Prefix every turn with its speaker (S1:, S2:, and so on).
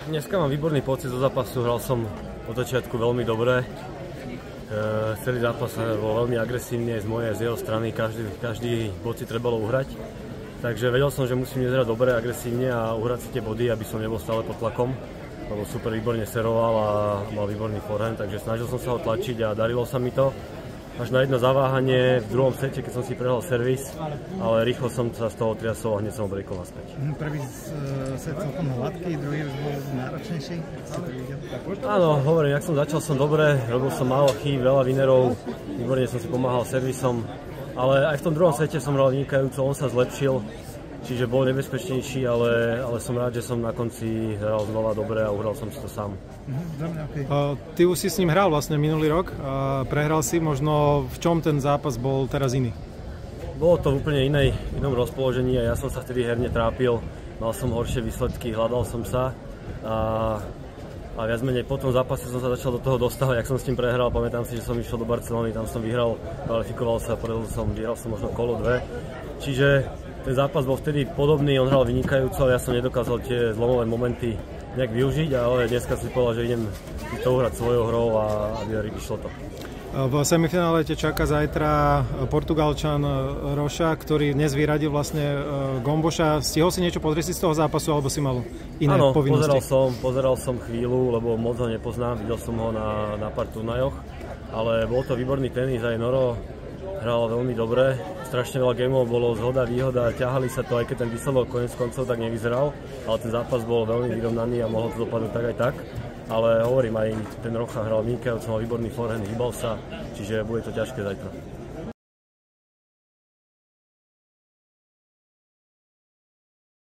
S1: Dneska mám výborný pocit zo zápasu, hral som od začiatku veľmi dobre. Celý zápas bol veľmi agresívny aj z mojej, z jeho strany, každý bod si trebalo uhrať. Takže vedel som, že musím nezerať dobre, agresívne a uhrať si tie body, aby som nebol stále pod tlakom. Lebo super výborne seroval a mal výborný forehand, takže snažil som sa ho tlačiť a darilo sa mi to. Až na jedno zaváhanie v druhom sete, keď som si prehral servis, ale rýchlo som sa z toho triasol a hneď som ho breakol naspäť.
S2: Prvý set celkom hladký, druhý už bol náročnejší.
S1: Áno, hovorím, jak som začal som dobre, robil som málo chýb, veľa winerov, výborne som si pomáhal servisom, ale aj v tom druhom sete som hral vynikajúco, on sa zlepšil, čiže bol nebezpečnejší, ale som rád, že som na konci hral znova dobre a uhral som si to sám.
S3: Ty už si s ním hral vlastne minulý rok, prehral si, možno v čom ten zápas bol teraz iný?
S1: Bolo to v úplne inom rozpoložení a ja som sa vtedy herne trápil, mal som horšie výsledky, hľadal som sa a viac menej po tom zápase som sa začal do toho dostávať, jak som s tým prehral, pamätám si, že som išiel do Barcelony, tam som vyhral, kvalifikoval sa, vyhral som možno kolo 2, čiže ten zápas bol vtedy podobný, on hral vynikajúco, ale ja som nedokázal tie zlomové momenty nejak využiť, ale dneska si povedal, že idem to uhrať svojou hrou a vyšlo to.
S3: V semifinále te čaká zajtra Portugalčan Rocha, ktorý dnes vyradil vlastne Gomboša. Stihol si niečo pozrieť si z toho zápasu, alebo si mal iné povinnosti?
S1: Áno, pozeral som chvíľu, lebo moc ho nepoznám, videl som ho na pár turnajoch, ale bol to výborný tenis, aj Noro hral veľmi dobre, strašne veľa gameov bolo zhoda, výhoda, ťahali sa to, aj keď ten výsledok koniec koncov tak nevyzeral, ale ten zápas bol veľmi vyrovnaný a mohol to dopadnúť tak aj tak. Ale hovorím, aj ten Rocha hral vynikajúco, mal výborný forehand, hýbal sa, čiže bude to ťažké zajtra.